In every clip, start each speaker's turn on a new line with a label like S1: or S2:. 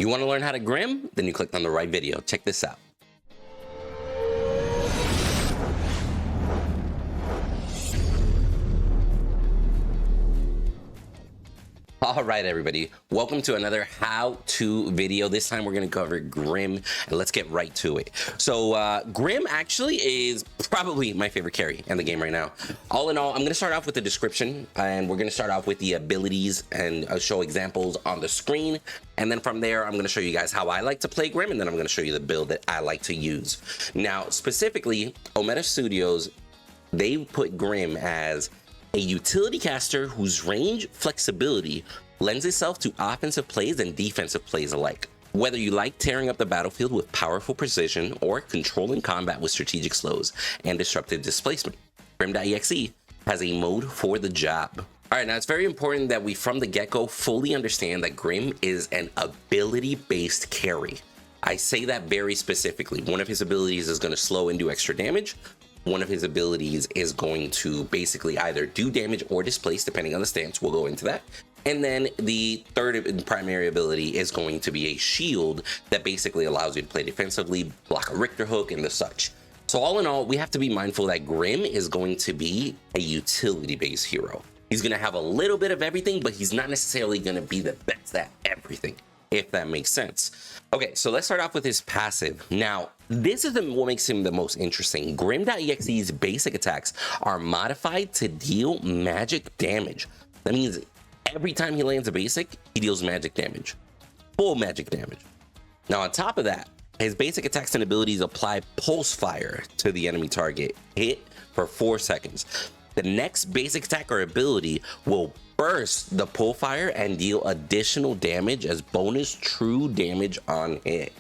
S1: You want to learn how to Grim? Then you clicked on the right video. Check this out. All right, everybody, welcome to another how-to video. This time we're going to cover Grim, and let's get right to it. So Grim actually is probably my favorite carry in the game right now. All in all, I'm going to start off with the description, and we're going to start off with the abilities and show examples on the screen. And then from there, I'm going to show you guys how I like to play Grim, and then I'm going to show you the build that I like to use. Now, specifically, Omega Studios, they put Grim as a utility caster whose range flexibility lends itself to offensive plays and defensive plays alike. Whether you like tearing up the battlefield with powerful precision or controlling combat with strategic slows and disruptive displacement, Grim.exe has a mode for the job. All right, now it's very important that we from the get-go fully understand that Grim is an ability-based carry. I say that very specifically. One of his abilities is going to slow and do extra damage. One of his abilities is going to basically either do damage or displace, depending on the stance. We'll go into that. And then the third primary ability is going to be a shield that basically allows you to play defensively, block a Richter hook, and the such. So all in all, we have to be mindful that Grim is going to be a utility-based hero. He's going to have a little bit of everything, but he's not necessarily going to be the best at everything, if that makes sense. Okay, so let's start off with his passive. Now, this is what makes him the most interesting. Grim.exe's basic attacks are modified to deal magic damage. That means every time he lands a basic, he deals magic damage. Full magic damage. Now, on top of that, his basic attacks and abilities apply pulse fire to the enemy target. Hit for 4 seconds. The next basic attack or ability will burst the pull fire and deal additional damage as bonus true damage on hit.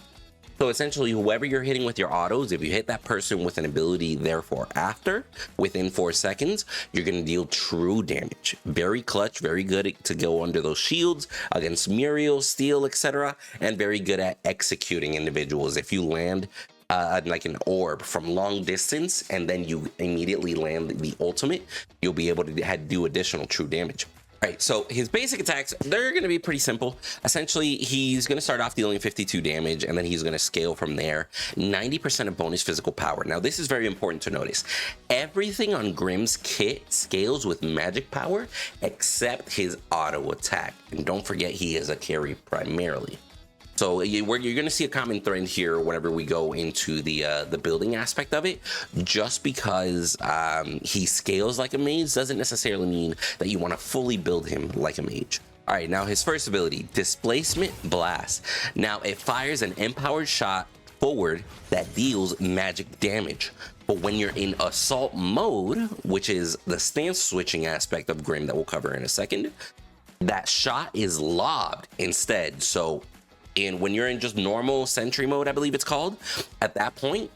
S1: So essentially, whoever you're hitting with your autos, if you hit that person with an ability therefore after, within 4 seconds, you're going to deal true damage. Very clutch, very good to go under those shields against Muriel, Steel, etc. And very good at executing individuals. If you land like an orb from long distance and then you immediately land the ultimate, you'll be able to do additional true damage. All right, so his basic attacks, they're going to be pretty simple. Essentially, he's going to start off dealing 52 damage, and then he's going to scale from there. 90% of bonus physical power. Now, this is very important to notice. Everything on Grim's kit scales with magic power, except his auto attack. And don't forget, he is a carry primarily. So you're going to see a common thread here whenever we go into the building aspect of it. Just because he scales like a mage doesn't necessarily mean that you want to fully build him like a mage. All right, now his first ability, Displacement Blast. Now it fires an empowered shot forward that deals magic damage. But when you're in assault mode, which is the stance switching aspect of Grim that we'll cover in a second, that shot is lobbed instead. So when you're in just normal sentry mode, I believe it's called, at that point,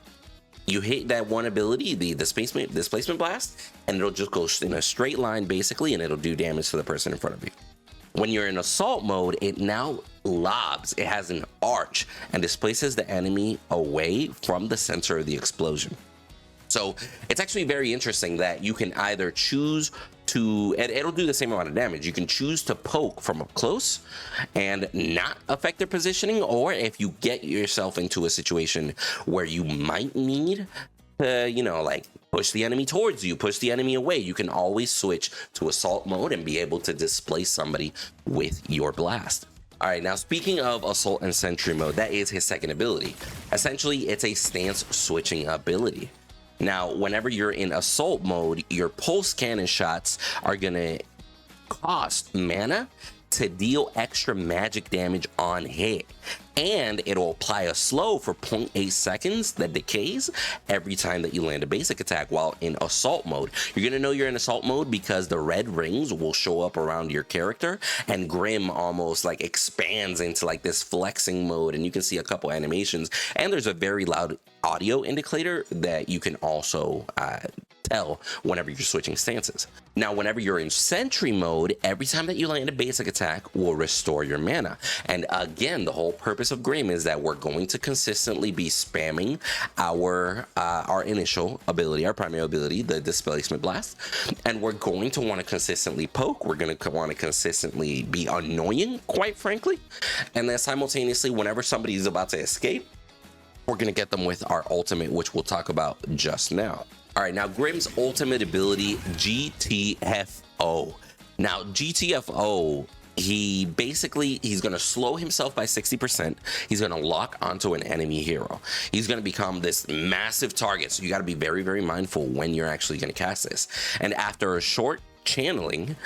S1: you hit that one ability, the displacement blast, and it'll just go in a straight line, basically, and it'll do damage to the person in front of you. When you're in assault mode, it now lobs. It has an arch and displaces the enemy away from the center of the explosion. So it's actually very interesting that you can either choose to, and it'll do the same amount of damage. You can choose to poke from up close and not affect their positioning, or if you get yourself into a situation where you might need to, like push the enemy towards you, push the enemy away, you can always switch to assault mode and be able to displace somebody with your blast. All right, now speaking of assault and sentry mode, that is his second ability. Essentially, it's a stance switching ability. Now, whenever you're in assault mode, your pulse cannon shots are gonna cost mana to deal extra magic damage on hit, and it'll apply a slow for 0.8 seconds that decays every time that you land a basic attack while in assault mode. You're gonna know you're in assault mode because the red rings will show up around your character, and Grim almost like expands into like this flexing mode, and you can see a couple animations, and there's a very loud audio indicator that you can also tell whenever you're switching stances. Now, whenever you're in sentry mode, every time that you land a basic attack will restore your mana. And again, the whole purpose of Grim is that we're going to consistently be spamming our initial ability, our primary ability, the Displacement Blast, and we're going to want to consistently poke. We're going to want to consistently be annoying, quite frankly, and then simultaneously, whenever somebody is about to escape, we're going to get them with our ultimate, which we'll talk about just now. All right, now Grim's ultimate ability, GTFO. Now, GTFO, he's going to slow himself by 60%. He's going to lock onto an enemy hero. He's going to become this massive target. So you got to be very, very mindful when you're actually going to cast this. And after a short channeling,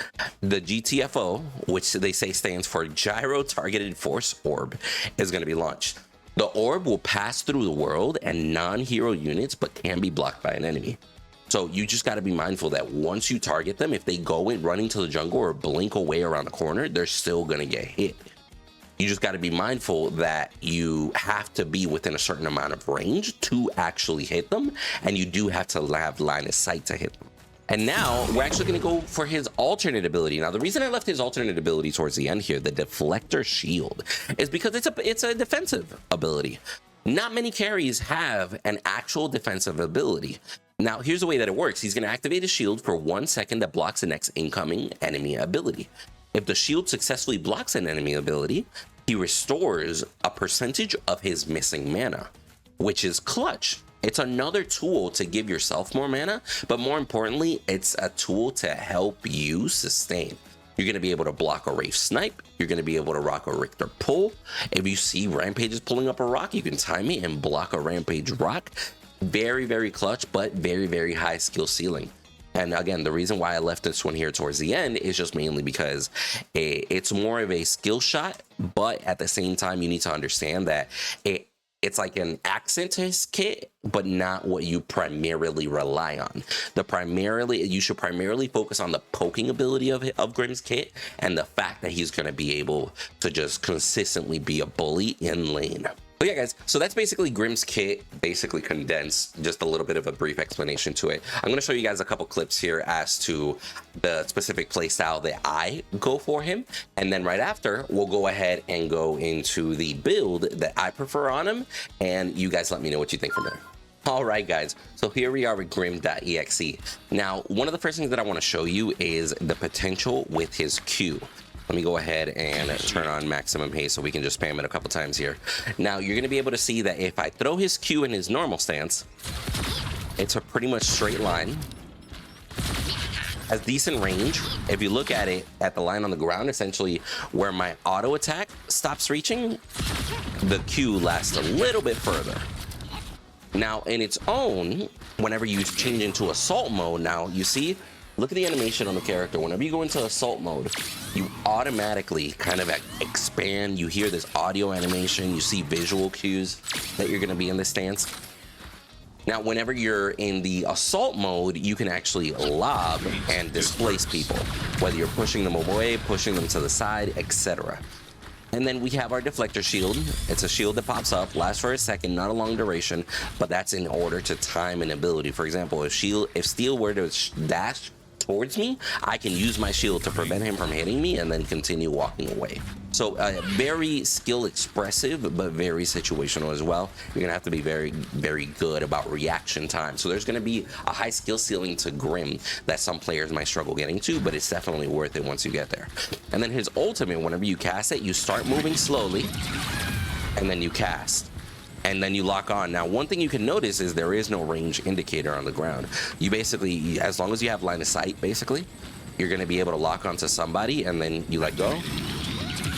S1: the GTFO, which they say stands for Gyro Targeted Force Orb, is going to be launched. The orb will pass through the world and non-hero units, but can be blocked by an enemy. So you just got to be mindful that once you target them, if they go in running to the jungle or blink away around the corner, they're still going to get hit. You just got to be mindful that you have to be within a certain amount of range to actually hit them, and you do have to have line of sight to hit them. And now we're actually going to go for his alternate ability. Now, the reason I left his alternate ability towards the end here, the Deflector Shield, is because it's a defensive ability. Not many carries have an actual defensive ability. Now, here's the way that it works. He's going to activate a shield for 1 second that blocks the next incoming enemy ability. If the shield successfully blocks an enemy ability, he restores a percentage of his missing mana, which is clutch. It's another tool to give yourself more mana, but more importantly, it's a tool to help you sustain. You're going to be able to block a Wraith Snipe. You're going to be able to rock a Richter Pull. If you see Rampages pulling up a rock, you can time it and block a Rampage rock. Very, very clutch, but very, very high skill ceiling. And again, the reason why I left this one here towards the end is just mainly because it's more of a skill shot, but at the same time, you need to understand that it's like an accent to his kit, but not what you primarily rely on. You should primarily focus on the poking ability of Grim's kit and the fact that he's going to be able to just consistently be a bully in lane. But yeah, guys, so that's basically Grim's kit, basically condensed, just a little bit of a brief explanation to it. I'm going to show you guys a couple clips here as to the specific playstyle that I go for him. And then right after, we'll go ahead and go into the build that I prefer on him. And you guys let me know what you think from there. All right, guys, so here we are with Grim.exe. Now, one of the first things that I want to show you is the potential with his Q. Let me go ahead and turn on maximum haste so we can just spam it a couple times here. Now, you're going to be able to see that if I throw his Q in his normal stance, it's a pretty much straight line. Has decent range. If you look at it at the line on the ground, essentially where my auto attack stops reaching, the Q lasts a little bit further. Now, in its own, whenever you change into assault mode, now you see, look at the animation on the character. Whenever you go into assault mode, you automatically kind of expand. You hear this audio animation. You see visual cues that you're going to be in this stance. Now, whenever you're in the assault mode, you can actually lob and displace people, whether you're pushing them away, pushing them to the side, etc. And then we have our Deflector Shield. It's a shield that pops up, lasts for a second, not a long duration, but that's in order to time an ability. For example, if Steel were to dash towards me, I can use my shield to prevent him from hitting me and then continue walking away. So very skill expressive, but very situational as well. You're gonna have to be very, very good about reaction time. So there's gonna be a high skill ceiling to Grim that some players might struggle getting to, but it's definitely worth it once you get there. And then his ultimate, whenever you cast it, you start moving slowly and then you cast. And then you lock on. Now, one thing you can notice is there is no range indicator on the ground. You basically, as long as you have line of sight, basically, you're going to be able to lock onto somebody, and then you let go.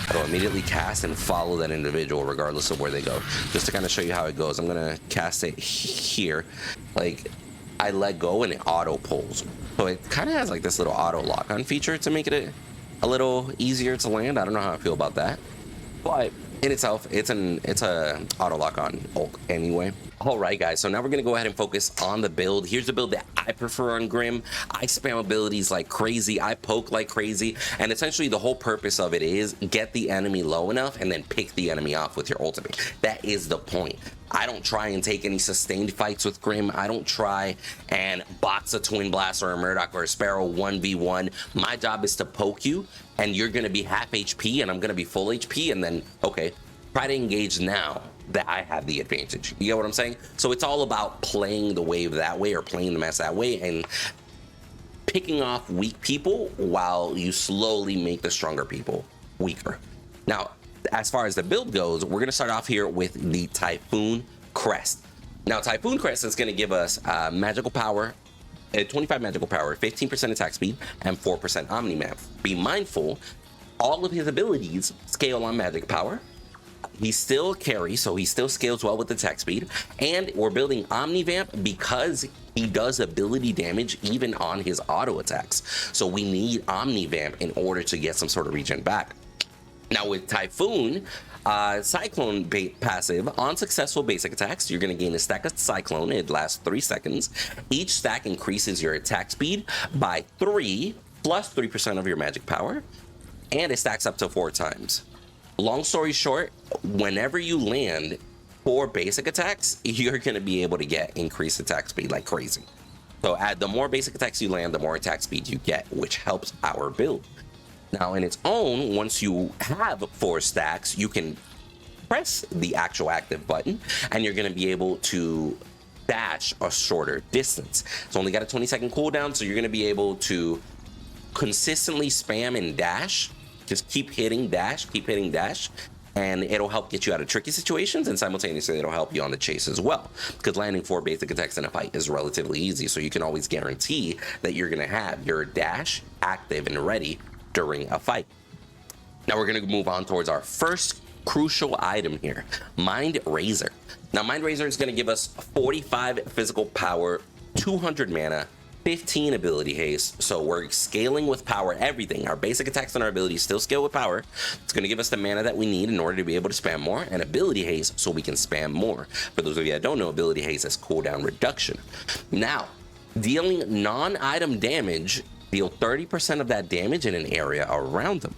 S1: It'll immediately cast and follow that individual regardless of where they go. Just to kind of show you how it goes, I'm going to cast it here. Like, I let go and it auto pulls. So it kind of has like this little auto lock on feature to make it a little easier to land. I don't know how I feel about that, but in itself, it's a auto lock on ult anyway. All right, guys, so now we're gonna go ahead and focus on the build. Here's the build that I prefer on Grim. I spam abilities like crazy, I poke like crazy, and essentially the whole purpose of it is get the enemy low enough and then pick the enemy off with your ultimate. That is the point. I don't try and take any sustained fights with Grim. I don't try and box a Twin Blast or a Murdoch or a Sparrow 1v1. My job is to poke you, and you're going to be half HP, and I'm going to be full HP, and then, okay, try to engage now that I have the advantage. You get what I'm saying? So it's all about playing the wave that way or playing the match that way and picking off weak people while you slowly make the stronger people weaker. Now, as far as the build goes, we're going to start off here with the Typhoon Crest. Now, Typhoon Crest is going to give us magical power, 25 magical power, 15% attack speed, and 4% Omni-Map. Be mindful, all of his abilities scale on magic power. He's still a carry, so he still scales well with attack speed, and we're building Omnivamp because he does ability damage even on his auto attacks. So we need Omnivamp in order to get some sort of regen back. Now with Typhoon, Cyclone passive, on successful basic attacks, you're going to gain a stack of Cyclone. It lasts 3 seconds. Each stack increases your attack speed by 3 plus 3% of your magic power, and it stacks up to 4 times. Long story short, whenever you land 4 basic attacks, you're going to be able to get increased attack speed like crazy. So the more basic attacks you land, the more attack speed you get, which helps our build. Now, in its own, once you have 4 stacks, you can press the actual active button, and you're going to be able to dash a shorter distance. It's only got a 20-second cooldown, so you're going to be able to consistently spam and dash. Just keep hitting dash, and it'll help get you out of tricky situations, and simultaneously it'll help you on the chase as well, because landing 4 basic attacks in a fight is relatively easy, so you can always guarantee that you're going to have your dash active and ready during a fight. Now we're going to move on towards our first crucial item here, Mind Razor. Now Mind Razor is going to give us 45 physical power, 200 mana, 15 ability haste, so we're scaling with power everything. Our basic attacks and our abilities still scale with power. It's going to give us the mana that we need in order to be able to spam more, and ability haste so we can spam more. For those of you that don't know, ability haste is cooldown reduction. Now, dealing non-item damage, deal 30% of that damage in an area around them.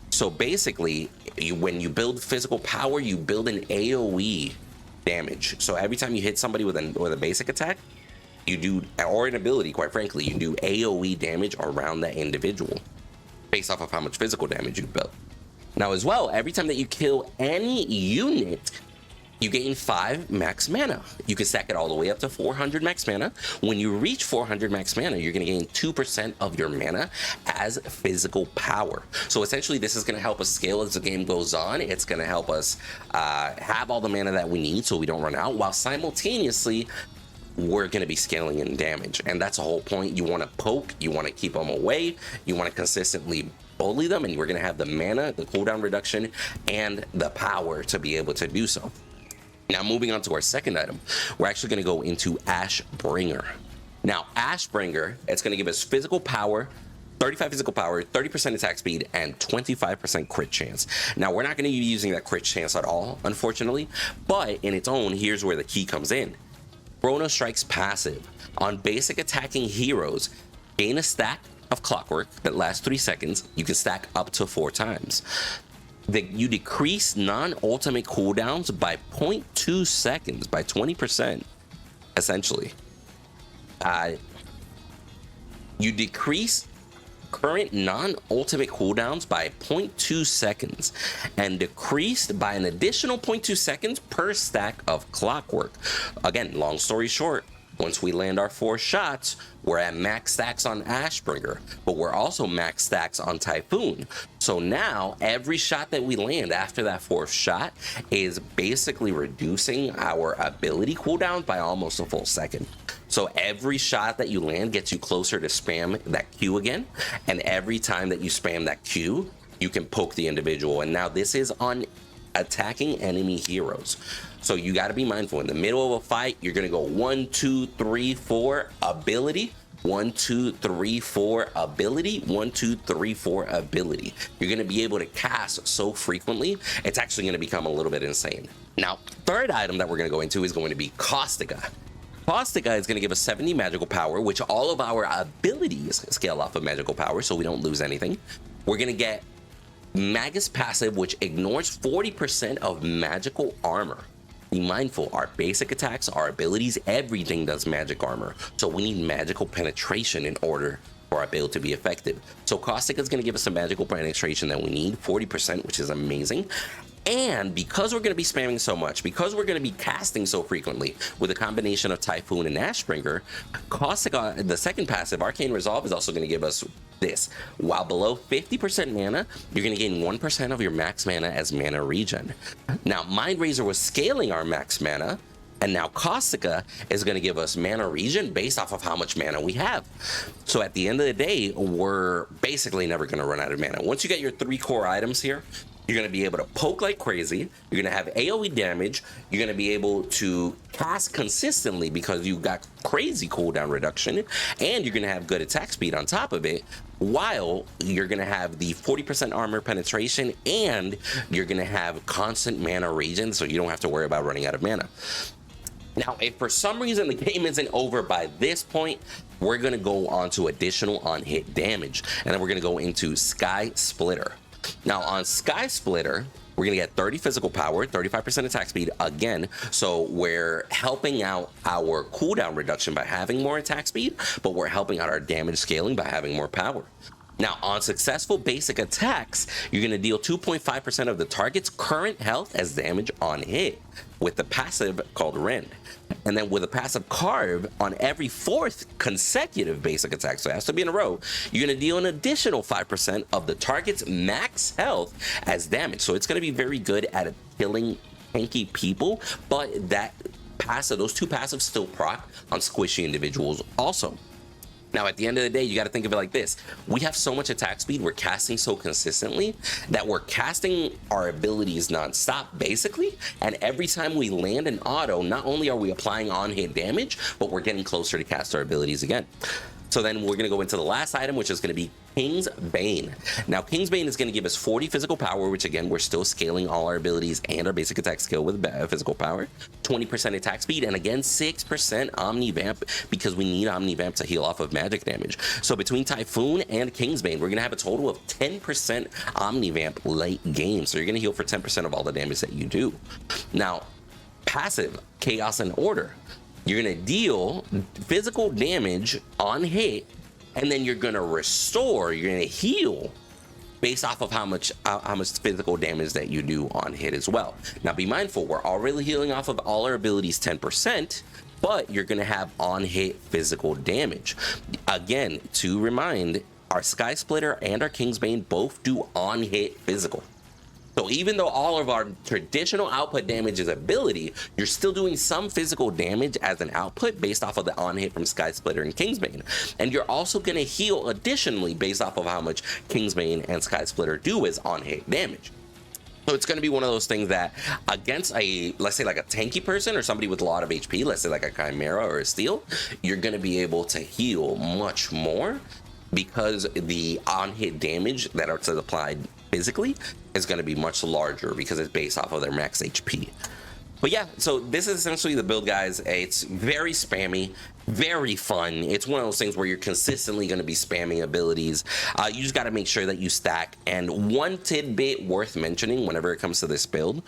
S1: So basically, when you build physical power, you build an AoE damage. So every time you hit somebody with a basic attack, you do, or an ability, quite frankly, you do AoE damage around that individual based off of how much physical damage you built. Now as well, every time that you kill any unit, you gain 5 max mana. You can stack it all the way up to 400 max mana. When you reach 400 max mana, you're going to gain 2% of your mana as physical power. So essentially, this is going to help us scale as the game goes on. It's going to help us have all the mana that we need so we don't run out, while simultaneously, we're going to be scaling in damage. And that's the whole point. You want to poke, you want to keep them away, you want to consistently bully them, and we're going to have the mana, the cooldown reduction, and the power to be able to do so. Now, moving on to our second item, we're actually going to go into Ashbringer. Now, Ashbringer, it's going to give us physical power, 35 physical power, 30% attack speed, and 25% crit chance. Now, we're not going to be using that crit chance at all, unfortunately, but in its own, here's where the key comes in. Chrono Strike's passive. On basic attacking heroes, gain a stack of clockwork that lasts 3 seconds. You can stack up to 4 times. You decrease non-ultimate cooldowns by 0.2 seconds, by 20%, essentially. You decrease current non-ultimate cooldowns by 0.2 seconds and decreased by an additional 0.2 seconds per stack of clockwork. Again, long story short, once we land our 4 shots, we're at max stacks on Ashbringer, but we're also max stacks on Typhoon. So now every shot that we land after that 4th shot is basically reducing our ability cooldown by almost a full second. So every shot that you land gets you closer to spam that Q again, and every time that you spam that Q, you can poke the individual. And now this is on attacking enemy heroes. So you got to be mindful. In the middle of a fight, you're going to go 1, 2, 3, 4 ability, 1, 2, 3, 4 ability, 1, 2, 3, 4 ability. You're going to be able to cast so frequently, it's actually going to become a little bit insane. Now, third item that we're going to go into is going to be Caustica. Caustica is going to give us 70 magical power, which all of our abilities scale off of magical power, so we don't lose anything. We're going to get Magus passive, which ignores 40% of magical armor. Be mindful, our basic attacks, our abilities, everything does magic armor. So we need magical penetration in order for our build to be effective. So Caustica is going to give us some magical penetration that we need, 40%, which is amazing. And because we're going to be spamming so much, because we're going to be casting so frequently with a combination of Typhoon and Ashbringer, Caustica, the second passive, Arcane Resolve, is also going to give us this. While below 50% mana, you're going to gain 1% of your max mana as mana regen. Now, Mind Razor was scaling our max mana, and now Caustica is going to give us mana regen based off of how much mana we have. So at the end of the day, we're basically never going to run out of mana. Once you get your 3 core items here, you're going to be able to poke like crazy. You're going to have AoE damage. You're going to be able to cast consistently because you got crazy cooldown reduction, and you're going to have good attack speed on top of it, while you're going to have the 40% armor penetration, and you're going to have constant mana regen, so you don't have to worry about running out of mana. Now, if for some reason the game isn't over by this point, we're going to go on to additional on-hit damage, and then we're going to go into Sky Splitter. Now, on Sky Splitter, we're going to get 30 physical power, 35% attack speed again. So we're helping out our cooldown reduction by having more attack speed, but we're helping out our damage scaling by having more power. Now, on successful basic attacks, you're going to deal 2.5% of the target's current health as damage on hit with the passive called Rend. And then with a passive Carve on every 4th consecutive basic attack, so it has to be in a row, you're going to deal an additional 5% of the target's max health as damage. So it's going to be very good at killing tanky people, but that passive, those 2 passives still proc on squishy individuals also. Now, at the end of the day, you got to think of it like this. We have so much attack speed, we're casting so consistently that we're casting our abilities non-stop, basically. And every time we land an auto, not only are we applying on-hit damage, but we're getting closer to cast our abilities again. So then we're going to go into the last item, which is going to be King's Bane. Now, King's Bane is going to give us 40 physical power, which again, we're still scaling all our abilities and our basic attack skill with physical power, 20% attack speed, and again, 6% Omni Vamp, because we need Omni Vamp to heal off of magic damage. So between Typhoon and King's Bane, we're going to have a total of 10% Omni Vamp late game. So you're going to heal for 10% of all the damage that you do. Now, passive, Chaos and Order. You're going to deal physical damage on hit, and then you're going to restore, you're going to heal based off of how much physical damage that you do on hit as well. Now, be mindful, we're already healing off of all our abilities 10%, but you're going to have on hit physical damage. Again, to remind, our Sky Splitter and our King's Bane both do on hit physical. So even though all of our traditional output damage is ability, you're still doing some physical damage as an output based off of the on-hit from Sky Splitter and King's Bane. And you're also going to heal additionally based off of how much King's Bane and Sky Splitter do as on-hit damage. So it's going to be one of those things that against a, let's say like a tanky person or somebody with a lot of HP, let's say like a Chimera or a Steel, you're going to be able to heal much more because the on-hit damage that are applied physically is going to be much larger because it's based off of their max HP. But yeah, so this is essentially the build, guys. It's very spammy, very fun. It's one of those things where you're consistently going to be spamming abilities. You just got to make sure that you stack. And one tidbit worth mentioning whenever it comes to this build,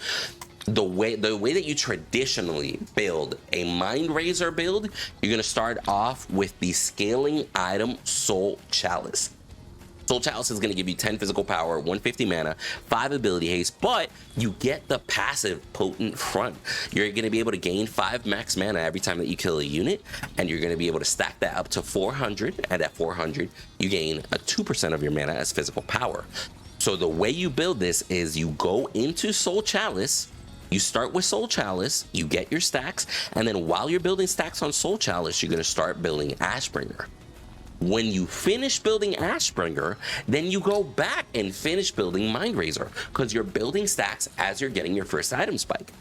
S1: the way that you traditionally build a Mind Razor build, you're going to start off with the scaling item Soul Chalice. Soul Chalice is going to give you 10 physical power, 150 mana, 5 ability haste, but you get the passive Potent Front. You're going to be able to gain 5 max mana every time that you kill a unit, and you're going to be able to stack that up to 400, and at 400, you gain a 2% of your mana as physical power. So the way you build this is you go into Soul Chalice, you start with Soul Chalice, you get your stacks, and then while you're building stacks on Soul Chalice, you're going to start building Ashbringer. When you finish building Ashbringer, then you go back and finish building Mind Razor, because you're building stacks as you're getting your first item spike.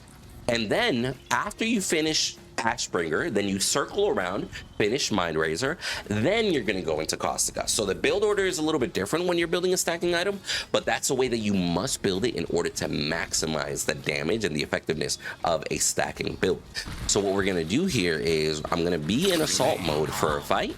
S1: And then after you finish Ashbringer, then you circle around, finish Mind Razor, then you're going to go into Caustica. So the build order is a little bit different when you're building a stacking item, but that's the way that you must build it in order to maximize the damage and the effectiveness of a stacking build. So what we're going to do here is I'm going to be in assault mode for a fight.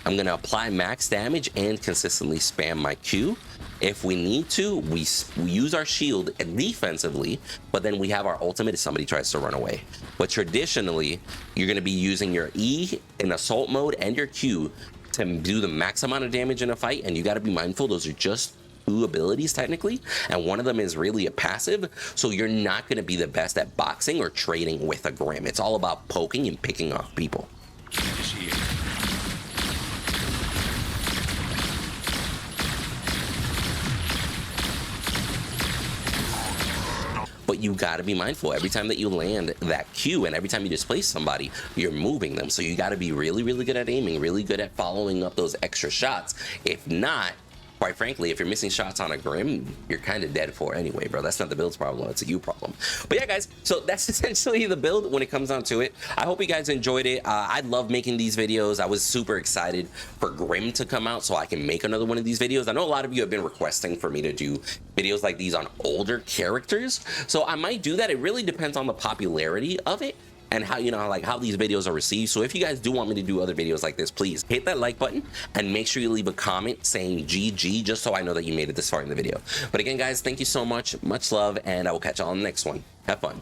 S1: I'm going to apply max damage and consistently spam my Q. If we need to, we use our shield defensively, but then we have our ultimate if somebody tries to run away. But traditionally, you're going to be using your E in assault mode and your Q to do the max amount of damage in a fight, and you got to be mindful those are just two abilities technically, and one of them is really a passive, so you're not going to be the best at boxing or trading with a Grim. It's all about poking and picking off people. But you got to be mindful every time that you land that Q and every time you displace somebody, you're moving them. So you got to be really, really good at aiming, really good at following up those extra shots. If not, quite frankly, if you're missing shots on a Grim, you're kind of dead for anyway, bro. That's not the build's problem, it's a you problem. But yeah, guys, so that's essentially the build when it comes down to it. I hope you guys enjoyed it. I love making these videos. I was super excited for Grim to come out so I can make another one of these videos. I know a lot of you have been requesting for me to do videos like these on older characters, so I might do that. It really depends on the popularity of it and how, you know, like how these videos are received. So if you guys do want me to do other videos like this, please hit that like button and make sure you leave a comment saying GG, just so I know that you made it this far in the video. But again, guys, thank you so much. Much love, and I will catch you all on the next one. Have fun.